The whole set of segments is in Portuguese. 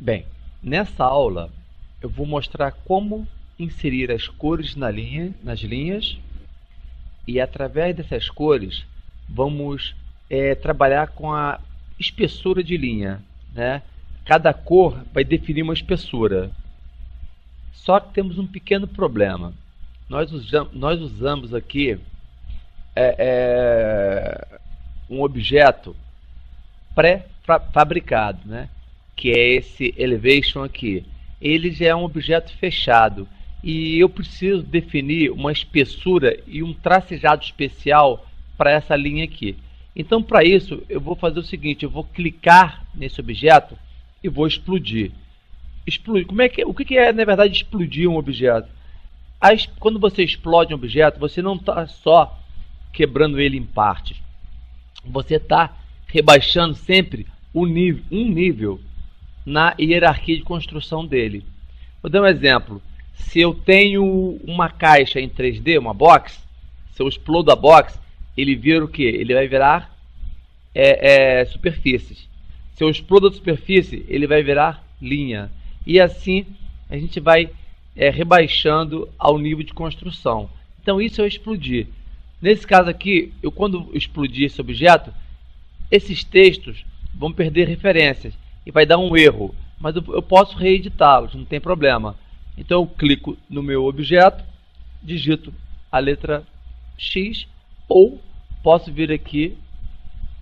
Bem, nessa aula eu vou mostrar como inserir as cores nas linhas e através dessas cores vamos trabalhar com a espessura de linha, né? Cada cor vai definir uma espessura. Só que temos um pequeno problema. Nós usamos aqui um objeto pré-fabricado, né? Que é esse Elevation aqui. Ele já é um objeto fechado e eu preciso definir uma espessura e um tracejado especial para essa linha aqui. Então, para isso, eu vou fazer o seguinte: eu vou clicar nesse objeto e vou explodir. O que é, na verdade, explodir um objeto? Quando você explode um objeto, você não está só quebrando ele em partes. Você está rebaixando sempre um nível na hierarquia de construção dele. Vou dar um exemplo. Se eu tenho uma caixa em 3D, uma box, se eu explodo a box, ele vira o que? Ele vai virar superfícies. Se eu explodo a superfície, ele vai virar linha. E assim a gente vai rebaixando ao nível de construção. Então isso é explodir. Nesse caso aqui, quando explodir esse objeto, esses textos vão perder referências e vai dar um erro, mas eu posso reeditá-los, não tem problema. Então eu clico no meu objeto, digito a letra X, ou posso vir aqui,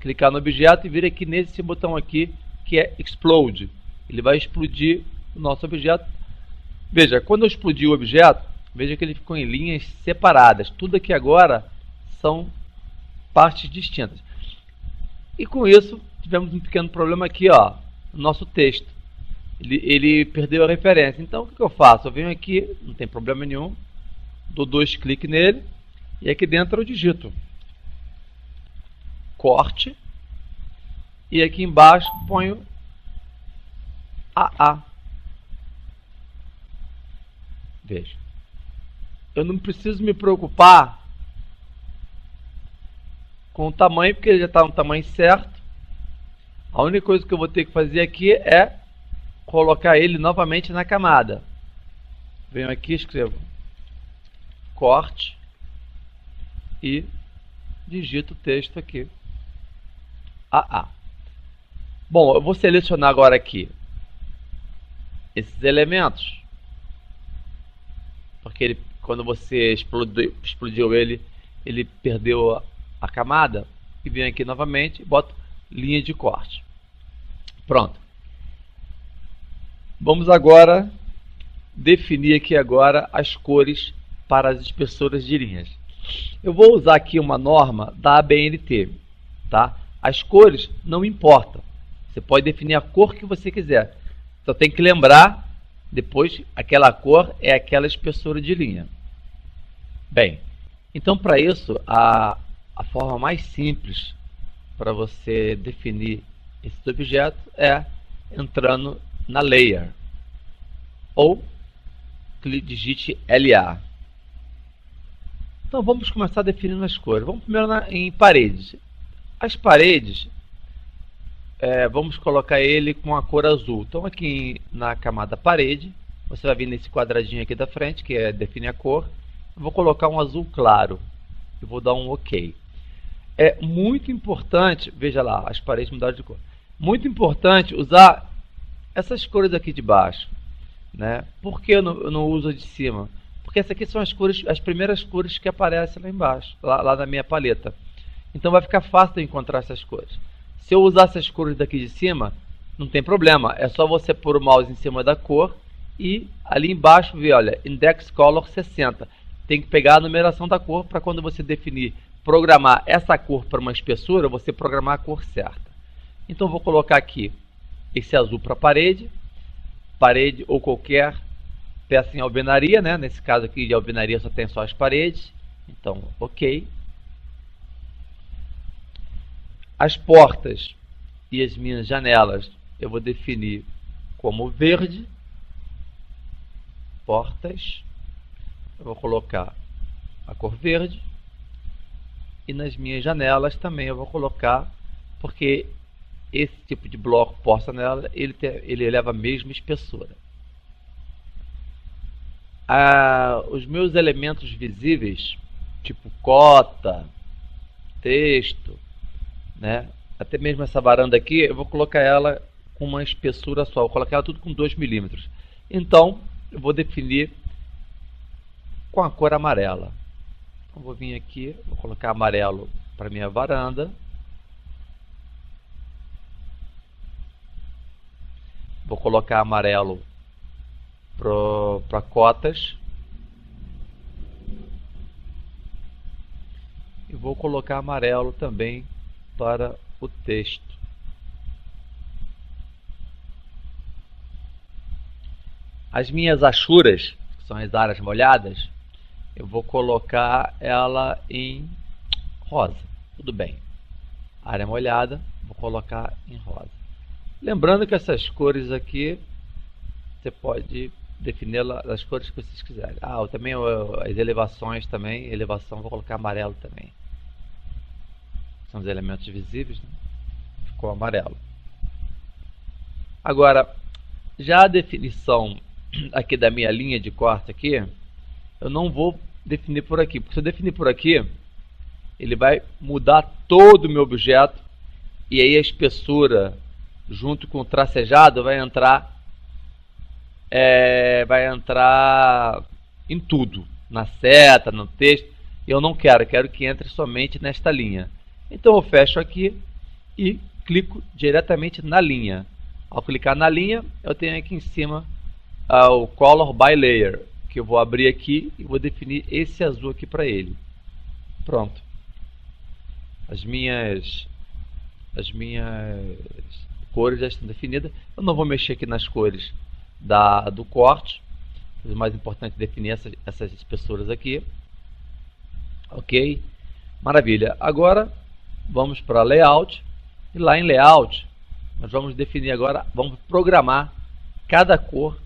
clicar no objeto e vir aqui nesse botão aqui que é Explode. Ele vai explodir o nosso objeto. Veja, quando eu explodi o objeto, veja que ele ficou em linhas separadas. Tudo aqui agora são partes distintas. E com isso, tivemos um pequeno problema aqui, ó, no nosso texto. Ele perdeu a referência. Então, o que eu faço? Eu venho aqui, não tem problema nenhum, dou 2 cliques nele, e aqui dentro eu digito corte, e aqui embaixo ponho AA. Veja, eu não preciso me preocupar com o tamanho, porque ele já está no tamanho certo. A única coisa que eu vou ter que fazer aqui é colocar ele novamente na camada. Venho aqui, escrevo corte e digito o texto aqui AA. Bom, eu vou selecionar agora aqui esses elementos, porque quando você explodiu ele perdeu a camada, e venho aqui novamente e boto linha de corte. Pronto. Vamos agora definir aqui agora as cores para as espessuras de linhas. Eu vou usar aqui uma norma da ABNT, tá? As cores não importam. Você pode definir a cor que você quiser. Só tem que lembrar depois aquela cor é aquela espessura de linha. Bem, então para isso a forma mais simples para você definir esse objeto é entrando na Layer ou digite LA. Então vamos começar definindo as cores. Vamos primeiro em paredes. As paredes, vamos colocar ele com a cor azul. Então aqui na camada parede, você vai vir nesse quadradinho aqui da frente, que é definir a cor. Eu vou colocar um azul claro e vou dar um OK. É muito importante, veja lá, as paredes mudaram de cor. Muito importante usar essas cores aqui de baixo, né? Por que eu não uso a de cima? Porque essas aqui são as cores, as primeiras cores que aparecem lá embaixo, lá na minha paleta. Então vai ficar fácil de encontrar essas cores. Se eu usar essas cores daqui de cima, não tem problema. É só você pôr o mouse em cima da cor e ali embaixo ver, olha, Index Color 60. Tem que pegar a numeração da cor para quando você definir, programar essa cor para uma espessura, você programar a cor certa. Então vou colocar aqui esse azul para parede ou qualquer peça em alvenaria, né? Nesse caso aqui de alvenaria só tem só as paredes. Então, OK. As portas e as minhas janelas eu vou definir como verde. Portas, eu vou colocar a cor verde. E nas minhas janelas também eu vou colocar, porque esse tipo de bloco porcelana, ele leva a mesma espessura. Os meus elementos visíveis, tipo cota, texto, né? Até mesmo essa varanda aqui, eu vou colocar ela com uma espessura só, vou colocar ela tudo com 2 milímetros. Então, eu vou definir com a cor amarela. Então, vou vir aqui, vou colocar amarelo para minha varanda. Vou colocar amarelo para cotas. E vou colocar amarelo também para o texto. As minhas achuras, que são as áreas molhadas, eu vou colocar ela em rosa. Tudo bem. Área molhada, vou colocar em rosa. Lembrando que essas cores aqui, você pode definir as cores que vocês quiserem. Também as elevações também, elevação vou colocar amarelo também. São os elementos visíveis, né? Ficou amarelo. Agora, já a definição aqui da minha linha de corte aqui, eu não vou definir por aqui, porque se eu definir por aqui, ele vai mudar todo o meu objeto, e aí a espessura junto com o tracejado vai entrar em tudo, na seta, no texto. Eu não quero, quero que entre somente nesta linha. Então eu fecho aqui e clico diretamente na linha. Ao clicar na linha, eu tenho aqui em cima o Color by Layer, que eu vou abrir aqui e vou definir esse azul aqui para ele. Pronto. As minhas cores já estão definidas. Eu não vou mexer aqui nas cores do corte. O mais importante é definir essas espessuras aqui. Ok? Maravilha. Agora vamos para Layout. E lá em Layout, nós vamos definir agora, vamos programar cada cor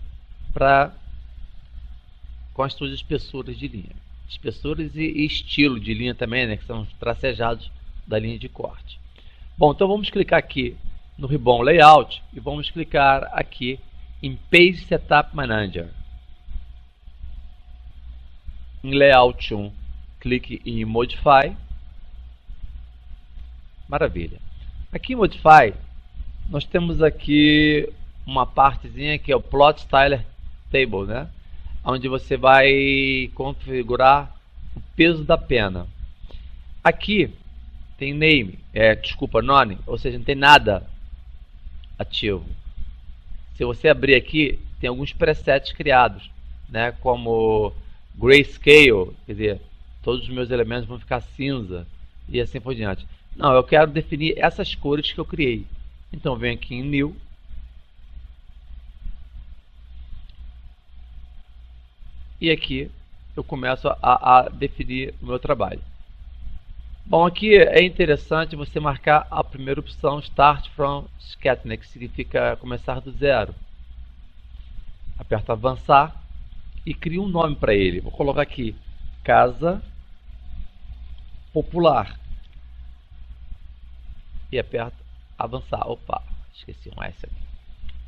com as suas espessuras de linha. Espessuras e estilo de linha também, né? Que são os tracejados da linha de corte. Bom, então vamos clicar aqui no ribbon Layout e vamos clicar aqui em Page Setup Manager. Em Layout 1, clique em Modify. Maravilha. Aqui em Modify, nós temos aqui uma partezinha que é o Plot Style Table, né? Onde você vai configurar o peso da pena. Aqui tem name, none, ou seja, não tem nada ativo. Se você abrir aqui, tem alguns presets criados, né? Como Grayscale, quer dizer, todos os meus elementos vão ficar cinza e assim por diante. Não, eu quero definir essas cores que eu criei. Então venho aqui em New. E aqui eu começo a definir o meu trabalho. Bom, aqui é interessante você marcar a primeira opção, Start from Sketch, né, que significa começar do zero. Aperto avançar e crio um nome para ele. Vou colocar aqui, Casa Popular. E aperto avançar. Opa, esqueci um S aqui.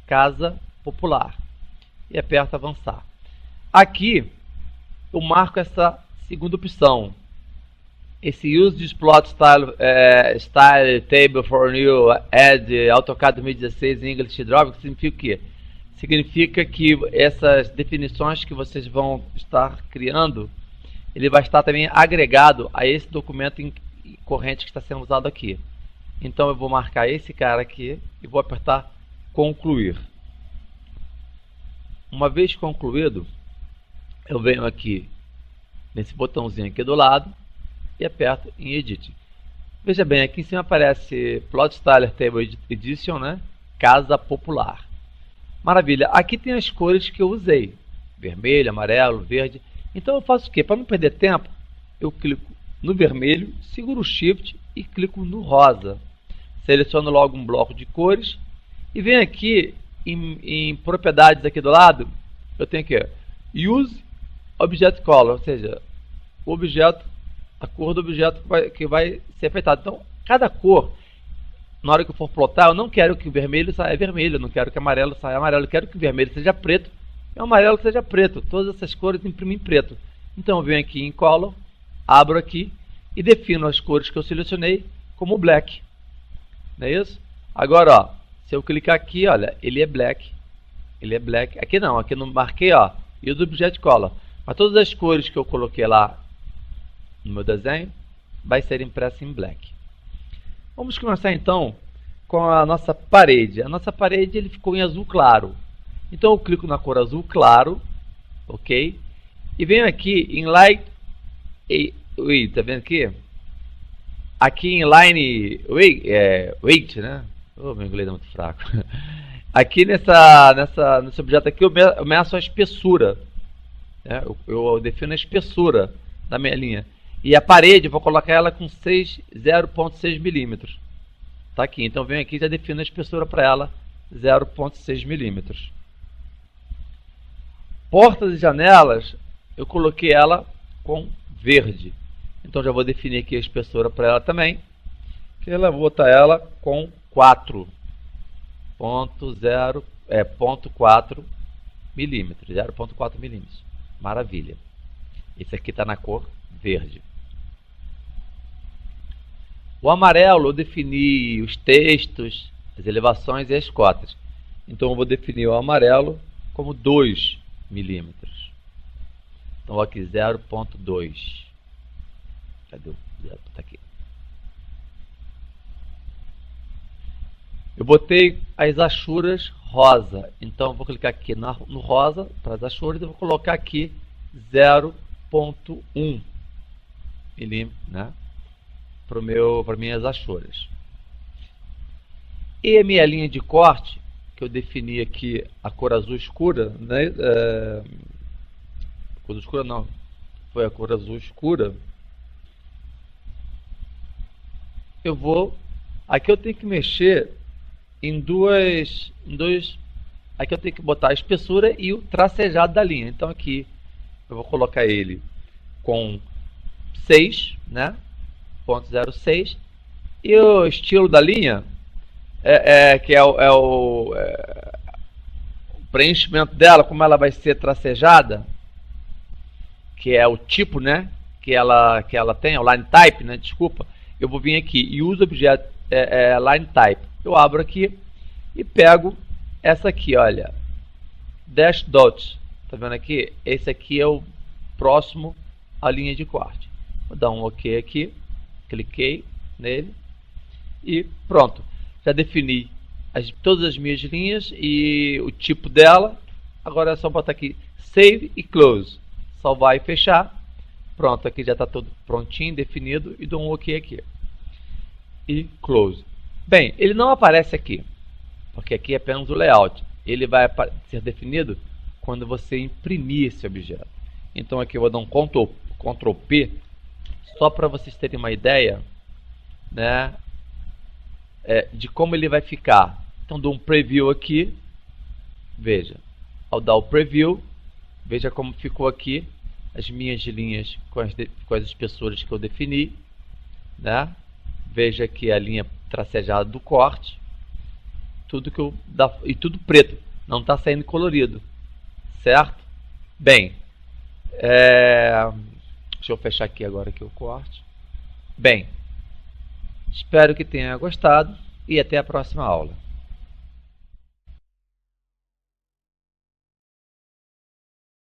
Casa Popular. E aperto avançar. Aqui eu marco essa segunda opção. Esse Use this Plot Style Table for New Add AutoCAD 2016 English Drawing significa o quê? Significa que essas definições que vocês vão estar criando, ele vai estar também agregado a esse documento corrente que está sendo usado aqui. Então eu vou marcar esse cara aqui e vou apertar concluir. Uma vez concluído, eu venho aqui nesse botãozinho aqui do lado e aperto em Edit. Veja bem, aqui em cima aparece Plot Style Table Edition, né? Casa Popular. Maravilha. Aqui tem as cores que eu usei. Vermelho, amarelo, verde. Então eu faço o quê? Para não perder tempo, eu clico no vermelho, seguro o Shift e clico no rosa. Seleciono logo um bloco de cores e venho aqui em propriedades aqui do lado, eu tenho aqui Use Object Color, ou seja, o objeto, a cor do objeto que vai ser afetado. Então, cada cor na hora que eu for plotar, eu não quero que o vermelho saia vermelho, eu não quero que o amarelo saia amarelo, eu quero que o vermelho seja preto e o amarelo seja preto. Todas essas cores imprimem em preto. Então eu venho aqui em Color, abro aqui e defino as cores que eu selecionei como black. Não é isso? Agora, ó, se eu clicar aqui, olha, ele é black. Ele é black. Aqui não marquei, ó, Use Object Color. Mas todas as cores que eu coloquei lá no meu desenho vai ser impressa em black. Vamos começar então com a nossa parede. A nossa parede ele ficou em azul claro. Então eu clico na cor azul claro, ok? E venho aqui em Light, tá vendo aqui? Aqui em Line Weight, né? Oh, meu inglês é muito fraco. Aqui nesse objeto aqui eu meço a espessura. Né? Eu defino a espessura da minha linha. E a parede eu vou colocar ela com 0,6 milímetros. Tá aqui, então venho aqui e já defino a espessura para ela 0,6 milímetros. Portas e janelas eu coloquei ela com verde. Então já vou definir aqui a espessura para ela também. Que ela vou botar ela com 0,4 milímetros. 0,4 milímetros. Maravilha. Esse aqui está na cor verde. O amarelo eu defini os textos, as elevações e as cotas. Então eu vou definir o amarelo como 2 milímetros. Então aqui 0,2. Cadê o 0? Tá aqui. Eu botei as achuras rosa. Então eu vou clicar aqui no rosa para as achuras e vou colocar aqui 0,1 milímetro, né? Para minhas achuras. E a minha linha de corte, que eu defini aqui a cor azul escura, né? Cor escura não, foi a cor azul escura. Aqui eu tenho que mexer em dois. Aqui eu tenho que botar a espessura e o tracejado da linha. Então aqui eu vou colocar ele com 6, né? 0,06, e o estilo da linha o preenchimento dela, como ela vai ser tracejada, que é o tipo, né, que ela tem, o line type, né, desculpa. Eu vou vir aqui e uso o objeto line type. Eu abro aqui e pego essa aqui, olha, dash dot, tá vendo aqui? Esse aqui é o próximo à linha de corte. Vou dar um OK aqui. Cliquei nele e pronto. Já defini todas as minhas linhas e o tipo dela. Agora é só botar aqui Save e Close. Salvar e fechar. Pronto, aqui já está tudo prontinho, definido. E dou um OK aqui. E Close. Bem, ele não aparece aqui, porque aqui é apenas o layout. Ele vai ser definido quando você imprimir esse objeto. Então aqui eu vou dar um Ctrl P, só para vocês terem uma ideia, né, de como ele vai ficar. Então dou um preview aqui, veja, ao dar o preview, veja como ficou aqui as minhas linhas com as espessuras que eu defini, né? Veja aqui a linha tracejada do corte, e tudo preto, não está saindo colorido, certo? Bem, deixa eu fechar aqui agora o corte. Bem, espero que tenha gostado e até a próxima aula.